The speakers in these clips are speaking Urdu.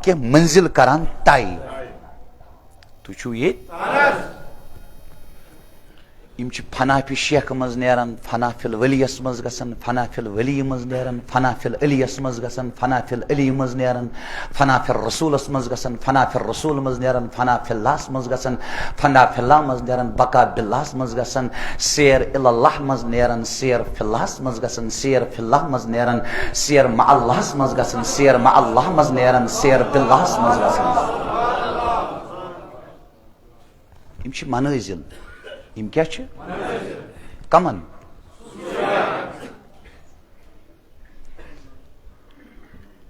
کہ منزل کران طے تو چھو یہ یم چھ فنا فی شیخ مز نیران فنا فی الولیس مز گسن فنا فی الولی مز نیران فنا فی العلیس مز گسن فنا فی العلی مز نیران فنا فی الرسولس مز گسن فنا فی الرسول مز نیران فنا فی اللہ مز گسن فنا فی اللہ مز نیران بقا باللہ مز گسن سیر الی اللہ مز نیران سیر فی اللہ مز گسن سیر فی اللہ مز نیران سیر مع اللہ مز گسن سیر مع اللہ مز نیران سیر باللہ مز گسن یم چھ منازل یم کیا چھ کمن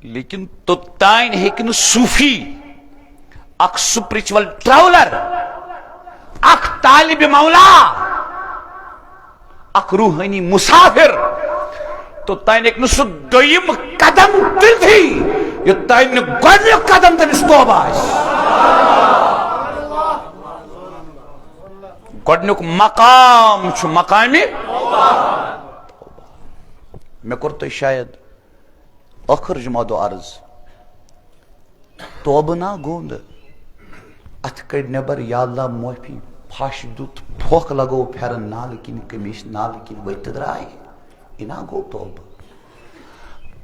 لیکن توتائن ہیکن صوفی اک سپریچول ٹراولر اک طالب مولا اک روحانی مسافر توتائن ہیکن سو دویم قدم تل تھی یوتائن گوڑنیو قدم تمس توبہ گوڑنیک مقام چھ مقامی میں کرتے شاید آخر جمعہ دو عرض توبہ نا گوند ات کڑ نبر یا اللہ معافی پھاش دت پھوک لگو پھرن نال کن کمیش نال کن ویت درائے انا گو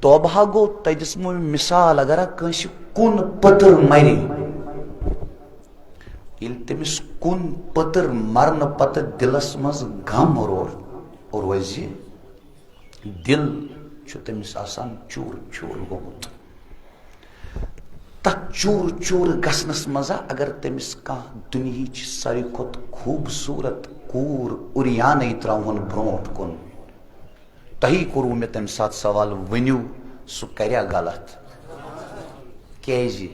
توبہ گو تجس میں مثال اگر کنس کن پتر مری یل تمس کن پتر مرن پتہ دلس مز غم اور وزی دل چھ تمس آسان چور چور گومت تک چور چور گسنس مزا اگر تمس کان دنیچ ساری کھت خوبصورت کور اریانے تراون برونٹ کن تہی کرو میں تم سات سوال ونیو سو کریا غلط کیجی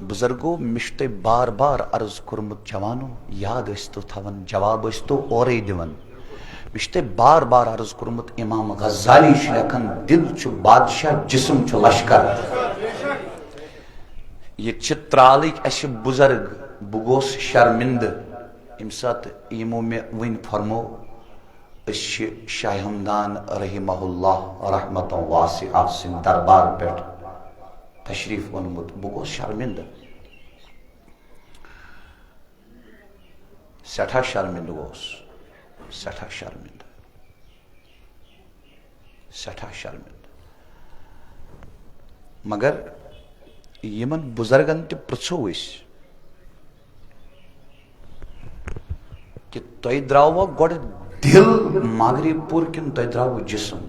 بزرگو مشتے بار بار عرض کرمت جوانو یاد استو تھون جواب استو اور دیون مشتے بار بار عرض کرمت امام غزالی شلکن دل چو بادشاہ جسم چو لشکر یہ چترالیک ایسے بزرگ بگوس شرمند امسات ایمو میں وین فرمو شاہ ہمدان رحمہ اللہ رحمت واسعہ سن دربار پیٹ تشریف ونمت بگوس شرمند سٹھا شرمند گوس سٹھا شرمند سٹھا شرمند مگر یمن بزرگن تہ پرژھو اس کہ تۄہہِ درٛاوا گۄڈٕ دل مغرب پور کن تۄہہِ درٛاوٕ جسم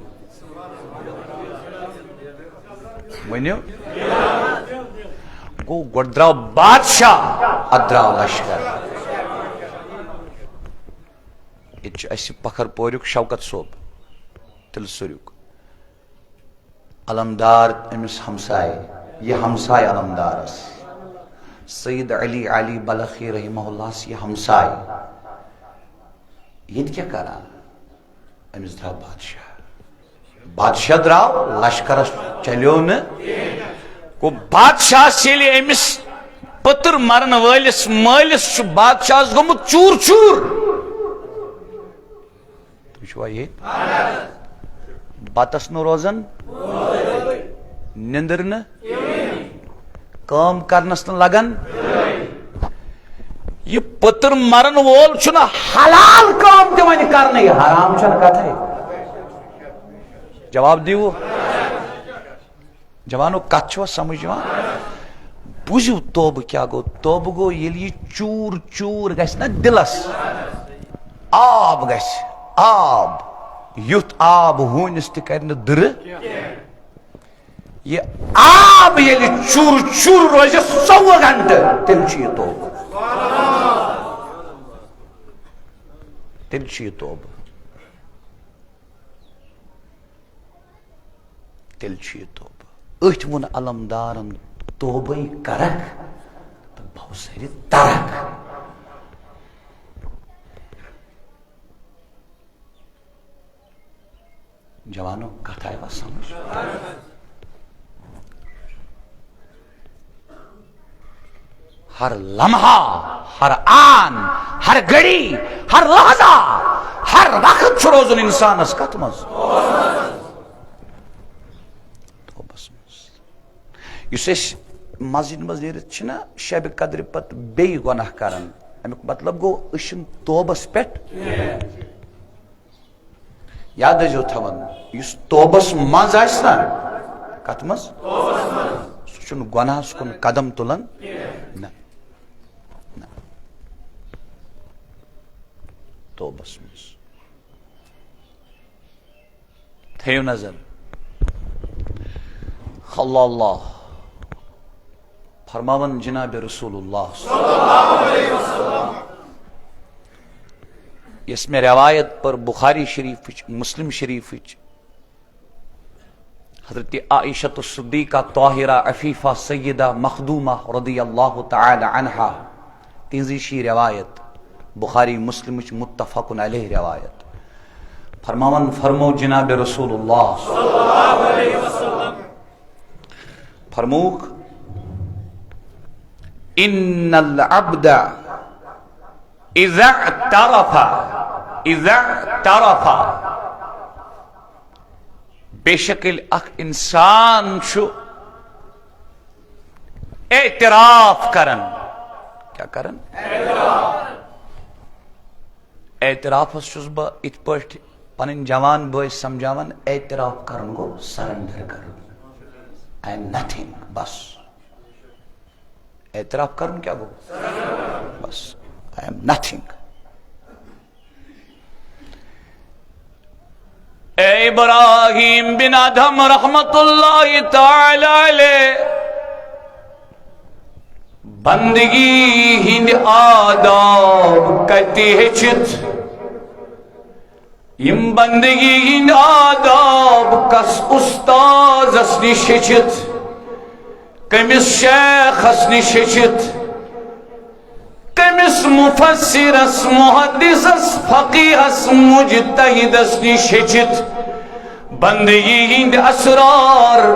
ؤنِو گو گۄڈٕ درٛاو بادشاہ ادٕ درٛاو لشکر ییٚتہِ چھُ اسہِ پکھر پوریُک شوکت صوب تلسریُک علمدار أمس ہمسائے یہ ہمسائے علمدارس سید علی علی بلخی رحمہ اللہ یہ ہمسائے یہ کیا کران أمس درٛاو بادشاہ درٛاو لشکرس چلیو نہ گو بادشاہ ییٚلہِ أمس پتر مرن وٲلِس مٲلِس چھُ بادشاہس گوٚمُت چوٗر چوٗر تُہۍ چھُوا ییٚتہِ بتس نہٕ روزان نندر نہ کٲم کرنس نہٕ لگان یہ پتر مرن وول چھُنہ حلال کٲم تہِ وۄنۍ کرنے یہ حرام چھنہ کتھے جواب دیو جوانو کتھ چھوا سمجھ یوان بوٗزِو توبہ کیا گو توبہ گو ییٚلہِ یہ چوٗر چوٗر گژھِ نا دلس آب گژھِ آب یُتھ آب ہوٗنِس تہِ کرِ نہٕ دٕرٕ یہ آب ییٚلہِ چوٗر چوٗر روزِ 24 گھنٹہٕ تیٚلہِ چھُ یہِ توبہ تیٚلہِ چھُ یہِ توبہ تیٚلہِ چھُ یہِ توبہ أتھۍ ووٚن علمدارن توبے کرکھ تہٕ بوسرِ ترکھ جوانو کتھ آیا سمجھ ہر لمحہ ہر آن ہر گھڑی ہر لحظہ ہر وقت چھُ روزُن انسانس کتھ منٛز توبس منٛز یس اس مسجد مز نیرت چھنا شب قدر پت بی گناہ کران امیک مطلب گو اشن توبس پٹ یاد جو تھون اس توبس مز آسنا کت مز سن گناہ کن قدم تلن نہ توبس مز تھیو نظر اللہ فرماون جناب رسول اللہ صلی اللہ علیہ وسلم اس میں روایت پر بخاری شریف مسلم شریف حضرت عائشہ الصدیقہ طاہرہ عفیفہ سیدہ مخدومہ رضی اللہ تعالی عنہا تینزی شی روایت بخاری مسلم متفق علیہ روایت فرماون فرمو جناب رسول اللہ صلی اللہ علیہ وسلم فرموک ان العبد اذا اعترف بے شکل اخ انسان شو اعتراف کرن کیا کرن اعتراف چھس بہ ات پٹ پن جوان بوئے سمجھاون اعتراف کرن گو سرنڈر کرن I am nothing بس اعتراف کرن کیا گو بس I am nothing اے ابراہیم بن ادھم رحمت اللہ تعالی علیہ بندگی ہند آداب کتی ہچت یم بندگی ہند آداب کس استاز اسنی شچت کمس شیخ اسنی شچت کمس مفسر اس محدث اس فقیہ اس مجتہد اسنی شچت بندگی ہند اسرار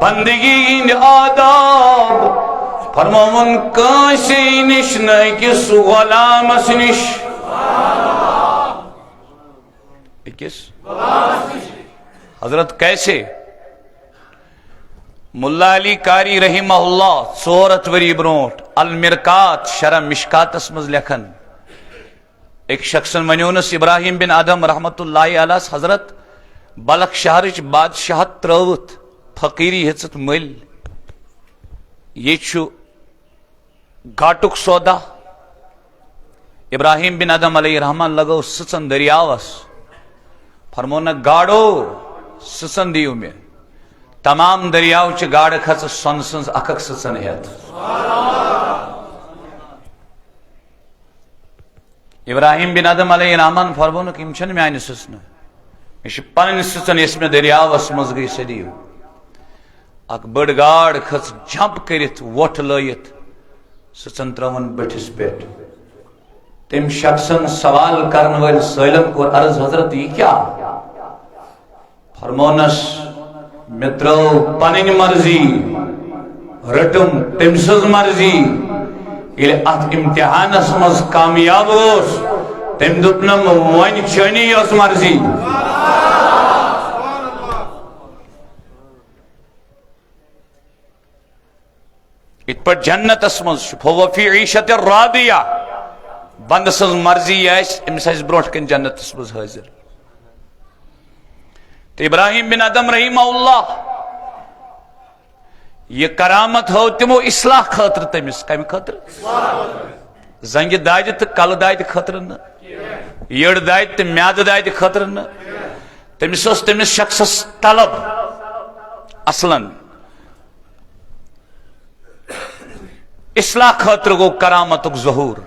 بندگی ہند آداب فرماون کانسی نش نکس غلام اس نش کس حضرت کیسے ملا علی کاری رحمہ اللہ صورت وری برونٹ المرکات شرح مشکاتس مز لکھن ایک شخصن ونیونس ابراہیم بن ادم رحمت اللہ علیہ حضرت بلخ شہرچ بادشاہت تروت فقیری ہچت مل یہ چھو گاٹک سودا ابراہیم بن ادم علیہ رحمان لگو سچن دریاوس فرمونا گاڑو سسن دیو میں تمام دریاو چھ گاڑ کھچ سن سنز اکک سسن ہیت ابراہیم بن ادم علیہ الرحمن فرمونا کہ امچن میں آئین سسن مش پنن سسن اس میں دریاو اس مزگی سدیو اک بڑ گاڑ کھچ جھمپ کرت وٹ لائت سسن ترون بٹھس پیٹ تم شخصن سوال کرن ویل سیلن کو عرض حضرت یہ کیا فرمونس مترو پنن مرضی رٹم تم سز مرضی یہ ات امتحانس مز کامیاب اس تم دپنم ون چنی اس مرضی ات پر جنت اسمز فو فی عیشت راضیہ بند سز مرضی آس امس آس بروٹ کن جنت مز حاضر تو ابراہیم بن ادم رحمہ اللہ یہ کرامت ہو تمو اصلاح خاطر تمس کم خاطر زنگ داد تو کل داد خاطر نا یڑ داد تو میاد داد خاطر نا تمس تمس شخص طلب اصلا اصلاح خاطر گو کرامت ظہور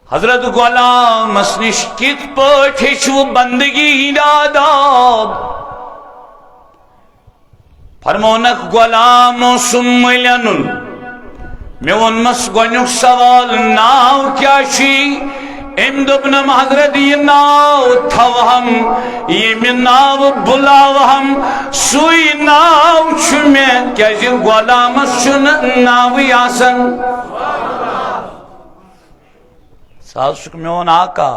حضرت غلام اسنش کت پٹھو بندگی آداب فرمونک غلام سملن میں ونمس گونیک سوال ناو کیا شی ام دپنم حضرت یہ ناو تھوہم یہ میں ناو بلاوہم سوئی ناو چھ میں کیا جی غلام سن ناو یاسن سازک میون آقا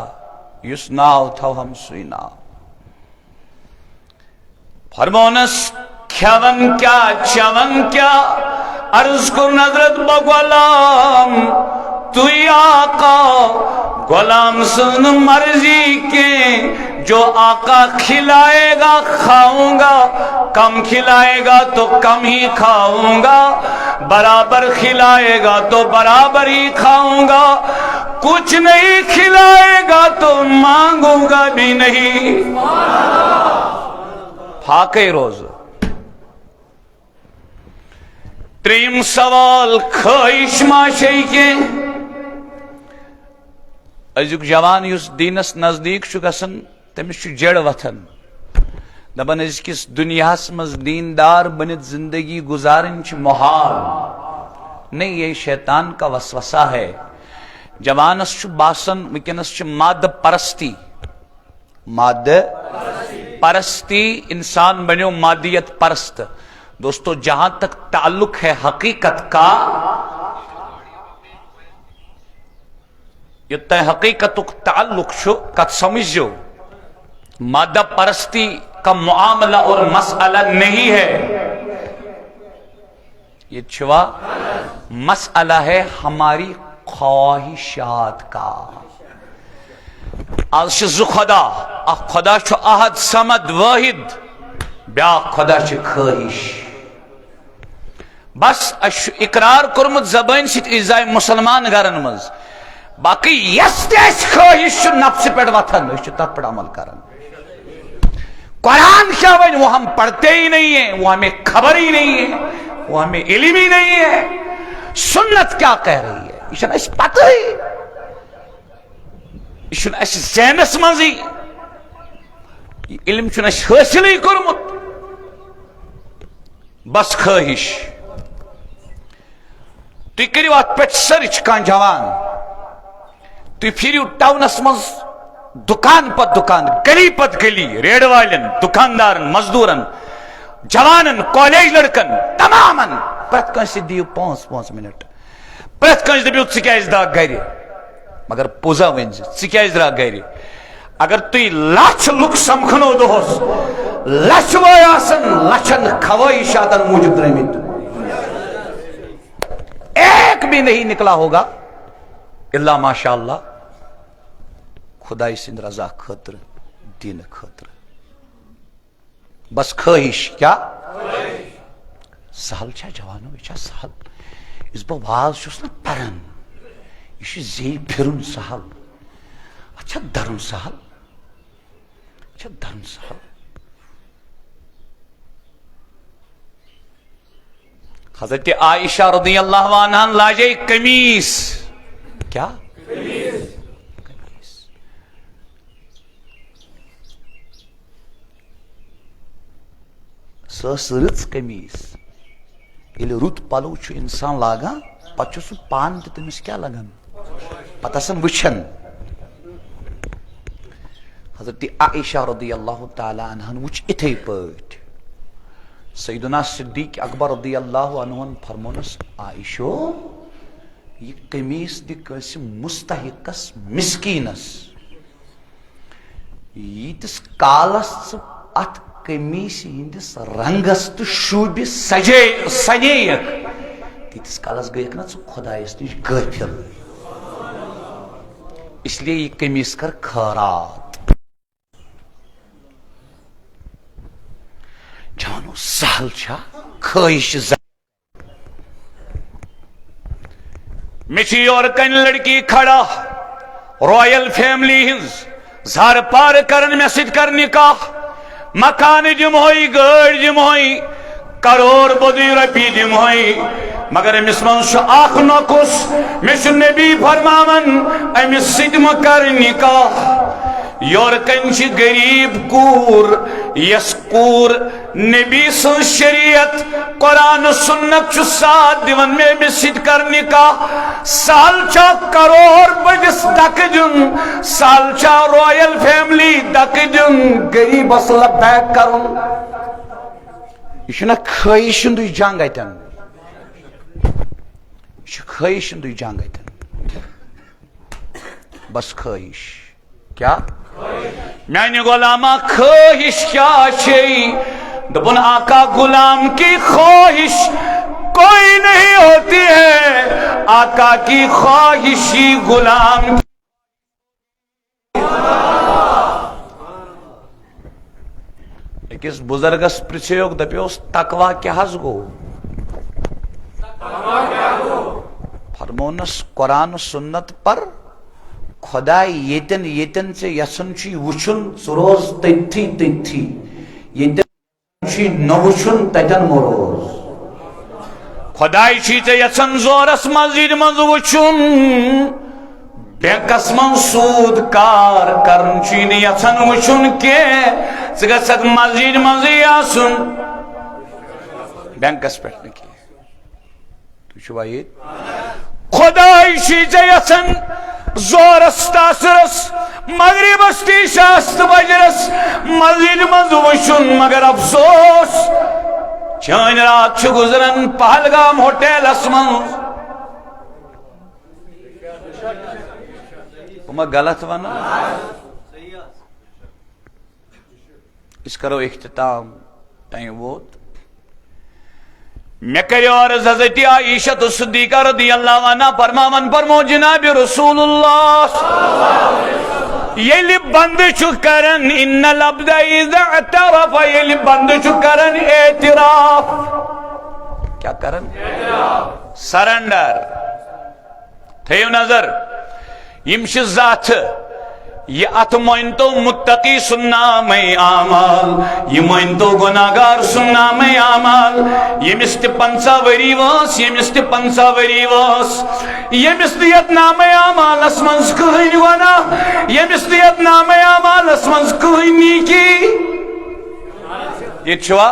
یس ناو تھو ہم سوی ناو فرمونس کھیون کیا چون کیا عرض کو نظرت بغلام توی آقا غلام سن مرضی کے جو آقا کھلائے گا کھاؤں گا کم کھلائے گا تو کم ہی کھاؤں گا برابر کھلائے گا تو برابر ہی کھاؤں گا کچھ نہیں کھلائے گا تو مانگوں گا بھی نہیں پھاکے روز تریم سوال خواہش ماشی کے ازیک جوان یس دینس نزدیک گژھان تمس جڑ وتھان دپان ازکس دنیاس مز دیندار بنت زندگی گزارن محال نہیں یہ شیطان کا وسوسہ ہے جوانس باسان ونکس مادہ پرستی مادہ پرستی انسان بنو مادیت پرست دوستو جہاں تک تعلق ہے حقیقت کا یہ حقیقت تعلق شو کت سمجھو مادہ پرستی کا معاملہ اور مسئلہ نہیں ہے یہ چھوا مسئلہ ہے ہماری خواہشات کا آج زو خدا خدا چھو احد سمد واحد بیا خدا چھ خواہش بس اقرار کرمت زبان سیت ازائی مسلمان گرن مز باقی یس تیس خواہش نفس پیٹ وطن اس تک پر عمل کرن قرآن کیا بھائی وہ ہم پڑھتے ہی نہیں ہیں وہ ہمیں خبر ہی نہیں ہے وہ ہمیں علم ہی نہیں ہے سنت کیا کہہ رہی ہے اس نے اس پتہ ہی اس نے اس ذہنس منزی علم چھنے حاصل ہی کرمت بس خواہش تو کریو ات پہ سرچ کان جوان تو پھریو ٹاؤنس مز دکان پت دکان گلی پت گلی ریڑ والن دکاندارن مزدورن جوانن کالج لڑکن تمامن پرت کنس دیو 5 منٹ پرت کنس دبیو ژکیاز دا گری مگر پوزا ونز ژکیاز درا گری اگر تھی لچھ لک سمکھنو دوس لچھ وای آسن لچھن خواہشاتن موجود درمت ایک بھی نہیں نکلا ہوگا اللہ ماشاءاللہ خدای سند رضا خاطر دین خاطر بس خواہش کیا سہل چھا جوانو یہ چھا سہل اس با واز چھس نا پرن یہ چھ زی پھرن سہل اچھا درن سہل اچھا درن سہل حضرت عائشہ رضی اللہ عنہ لاجے قمیص کیا قمیص سس رچ قمیص یل رت پلو چھ انسان لاگان پتہ سہ پان تہ تمس کیا لگان پتہ سن وچھن حضرت عائشہ رضی اللہ تعالی عنہ وچھ اتھے پٹ سیدنا صدیق اکبر رضی اللہ عنہ فرمونس عائشو یہ قمیص دی کس مستحقس مسکینس یتس کالس ات قمیص ہندس رنگس تو شوبہ سجیک تیتس کالس گیک نا خدایس نش غافل اس لیے یہ قمیص کر خیرات جانو سہل چھا خواہش مچھی اور کن لڑکی کھڑا رائل فیملی ہنز زار پار کرن میں سید کر نکاح مکان جم ہوئی گاڑ جم ہوئی کروڑ بدی رپی جم ہوئی مگر امس من اخ نقص مش نبی فرماون امس سید مکر نکاح یور کنچ غریب کور یس کور نبی سن شریعت قرآن سنت چھ ساتھ دیون میں مسجد کرنے کا سال چا کروڑ بجس ڈک جن سال چا رائل فیملی ڈک جن غریب اصل بیک کرن یہ چھنا خواہشن دوی جنگ ایتن یہ خواہشن دوی جنگ ایتن بس خواہش کیا میانی غلامہ خواہش کیا چھی دبن آقا غلام کی خواہش کوئی نہیں ہوتی ہے آقا کی خواہشی غلام کس بزرگس پرچھیوک دپیوس تقوی کیا حض گو فرمونس قرآن سنت پر خدای یتن یتن سے یسن چی وچن سروز تیتھی تیتھی یتن چی نوچن تیتن مروز خدای چی تے یسن زورس مزید مز وچن بینکس من سود کار کرن چی نی یسن وچن کے سگسد مزید مز یاسن بینکس پیٹ نکی تو شوائید خدای چی تے یسن زورس تاثرس مغربس تی شاست بجرس مزید مز وچن مگر افسوس چین رات چھ گزرن پہلگام ہوٹل اسمن میں غلط ونا اس کرو اختتام ٹائم ووت میں کریو عرض حضرت عائشہ صدیقہ رضی اللہ عنہ فرماون فرمو جناب رسول اللہ یلی بند چھو کرن ان العبد اذا اعترف یلی بند چھو کرن اعتراف کیا کرن سرنڈر تھیو نظر یمش ذات یہ ات مائنتو متقی سننا میں آمال یہ مائنتو گناہگار سننا میں آمال یہ مست 50 وری واس یہ مست 50 وری واس یہ مستیت نام آمال اسمنز کہیں گناہ یہ مستیت نام آمال اسمنز کہیں نیکی یہ چھوا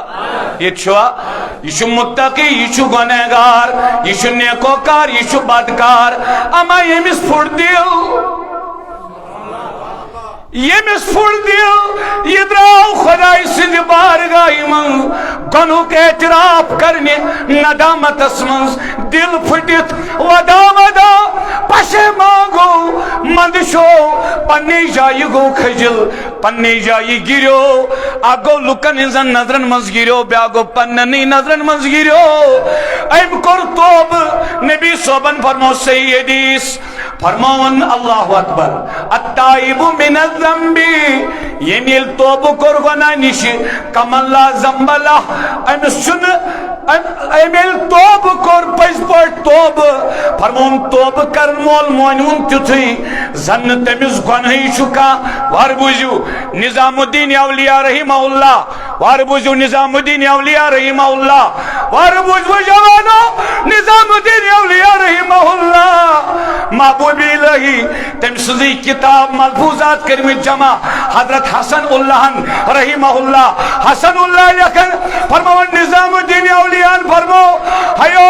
یہ چھو متقی یہ چھو گناہگار یہ چھو نیکوکار یہ چھو بدکار اما یہ مست پھوڑ دیو یہ مسفر دیو یہ دراؤ خدای سندھ بارگاہی من گنوک اعتراف کرنے ندامت اسمنز دل پھٹت ودا ودا پشے مانگو مندشو پنی جائی گو کھجل پنی جائی گیریو آگو لکن انزن نظرن منز گیریو بیاگو پننی نظرن منز گیریو ایم کر توب نبی صوبن فرمو سیدیس فرمون اللہ اکبر التائب من الذنبی یہ نیل توب کر گنا نش کم اللہ زنب اللہ ایمیل توب کر پس پر توب فرمون توب کرن مول مونیون تیتھی زن تمیز گنہی چکا واربوزیو نظام الدین اولیاء رحمہ اللہ واربوزیو نظام الدین اولیاء رحمہ اللہ واربوزیو جوانو نظام الدین اولیاء رحمہ اللہ محبوبی الہی تم سزی کتاب ملفوظات کرمی جمع حضرت حسن اللہ رحمہ اللہ حسن اللہ لیکن فرمون نظام الدین اولیاء فرمو ہیو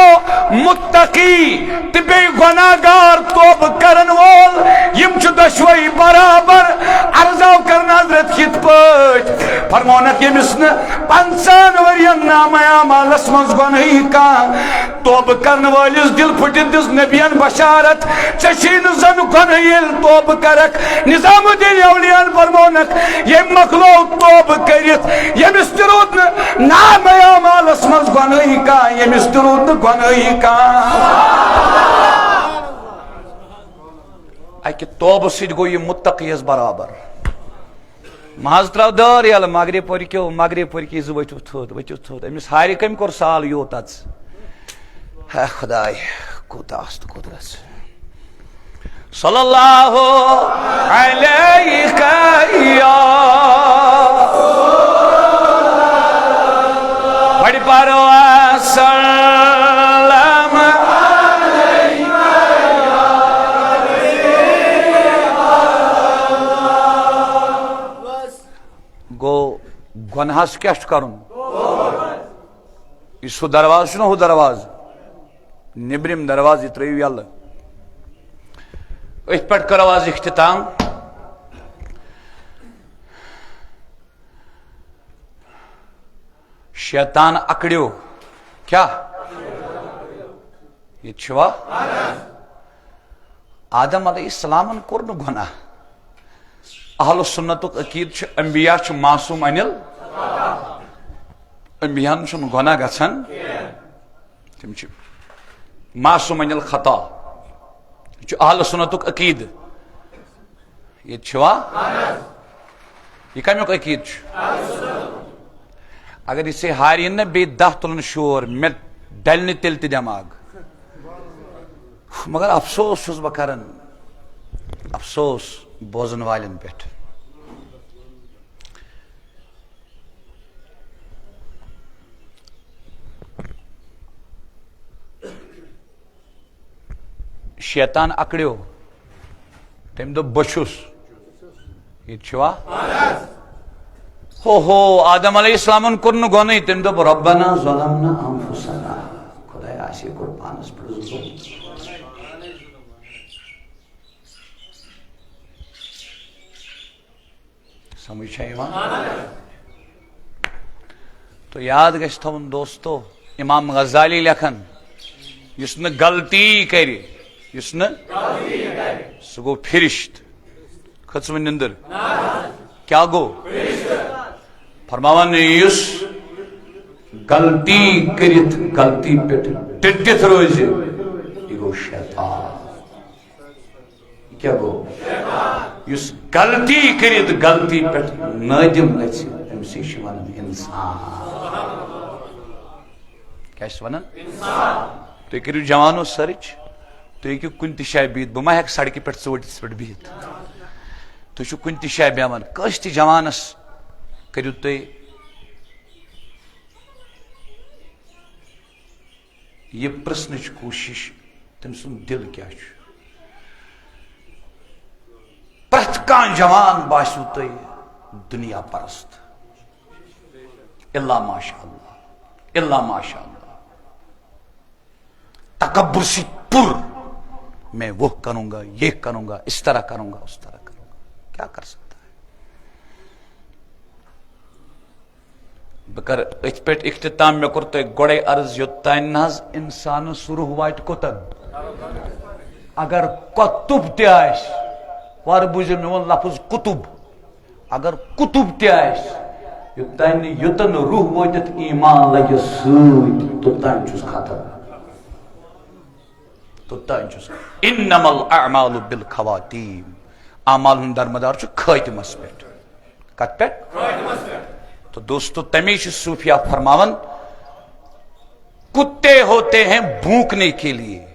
متقی تبی گناہگار توب کرن وول یم چھ دشوئی برابر عرضاو کرن حضرت خط پوچ فرمونک یمسن 50 ورین نام اعمال اسمنز گنہی کا توب کرن والیس دل پھٹت دس نبیان بشارت چشین زن گنہیل توب کرک نظام الدین اولیاء فرمونک یہ مخلو توب کرت یہ مسترود نام اعمال اسمنز گنہی کا یہ مسترود گنہی کا اکی توب سید گو یہ متقیز برابر محض تراو دار یال مغرب پوری زو وچو تھود امس ہاری کم کور سال یوت اچ ہے خدای کوتا است قدرت صلی اللہ علیہ یا بڑی پارو سلام گو گناہس کیا کرن یہ سو دروازہ چھنا ہو دروازہ نبرم دروازہ ترائیو یاللہ ات پٹ کرو آز اختتام شیطان اکڑیو کیا یہ چھوا آدم علیہ السلام کور نہ گناہ. اہل سنت عقید انبیاء معصوم انل انبیاء گناہ گژھان تم معصوم انل خطا. یہ اہل سنت عقید. یہ چھوا یہ کمیک عقید. اگر اسے ہارین نا بی 10 تلن شور میں ڈلنے تیل تی دماغ. مگر افسوس چھس بہ کران افسوس بوزن والن پہ. شیطان اکڑیو تم دو بچھس. یہ چھوا ہو آدم علیہ السلام کور نہ گونی. تم دو ربنا ظلمنا انفسنا. خدایا اسی کور پانس پر ظلم. سمجھ تو یاد گژھِ تھاون دوستو امام غزالی لکھن یس نہ غلطی کری یس نہ سہ گو فرشت. کھژ وۄنۍ نندر کیا گو فرماوان یس غلطی کرت غلطی پہ ٹٹت روز یہ گو شیطان. کیا گو یس غلطی کرت غلطی پہ نادم گژھِ امسی چھ ونان انسان. کیا ونان تُہۍ کٔرِو جوانو سرچ. تُہۍ ہیٚکِو کُنہِ تہِ جایہِ بِہِتھ. بہٕ ما ہٮ۪کہٕ سڑکہِ پٮ۪ٹھ ژوٗنٛٹھِس پٮ۪ٹھ بِہِتھ. تُہۍ چھِو کُنہِ تہِ جایہِ بیٚہوان کٲنٛسہِ تہِ جوانس کٔرِو تُہۍ یہ پرژھنٕچ کوٗشش تٔمۍ سُنٛد دل کیٛاہ چھُ. پرٛٮ۪تھ کانٛہہ جوان باسیو تۄہہِ دُنیا پرست الا ماشاء اللہ الا ماشاء اللہ. تکبر سے پر میں وہ کروں گا یہ کروں گا اس طرح کروں گا اس طرح کروں گا. کیا کر سکتا ہے. بہ کر اتھ پہ اختتام. مے کور تہ گوڑے عرض یوتان ناز انسانس روح وات کوتن. اگر کتب تہ آس وار بوزو مے ون لفظ کتب. اگر کتب تہ آس یوتان یوتن روح واتت ایمان لگہ سۭتۍ توتان چھُس ختم. توتان چھُس. انما الاعمال بالخواتیم. اعمال ہند درمدار چھُ خاتمس پہ. کت پہ تو دوستو تمی سے صوفیہ فرماون کتے ہوتے ہیں بھونکنے کے لیے.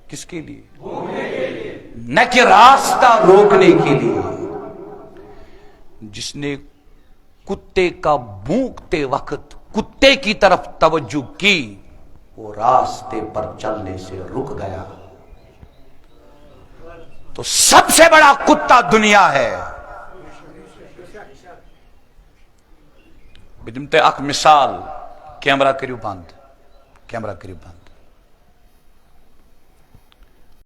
کس کے لیے؟ نہ کہ راستہ روکنے کے لیے. جس نے کتے کا بھونکتے وقت کتے کی طرف توجہ کی وہ راستے پر چلنے سے رک گیا. تو سب سے بڑا کتا دنیا ہے. بدم تے اک مثال. کیمرہ کریو بند. کیمرہ کریو بند.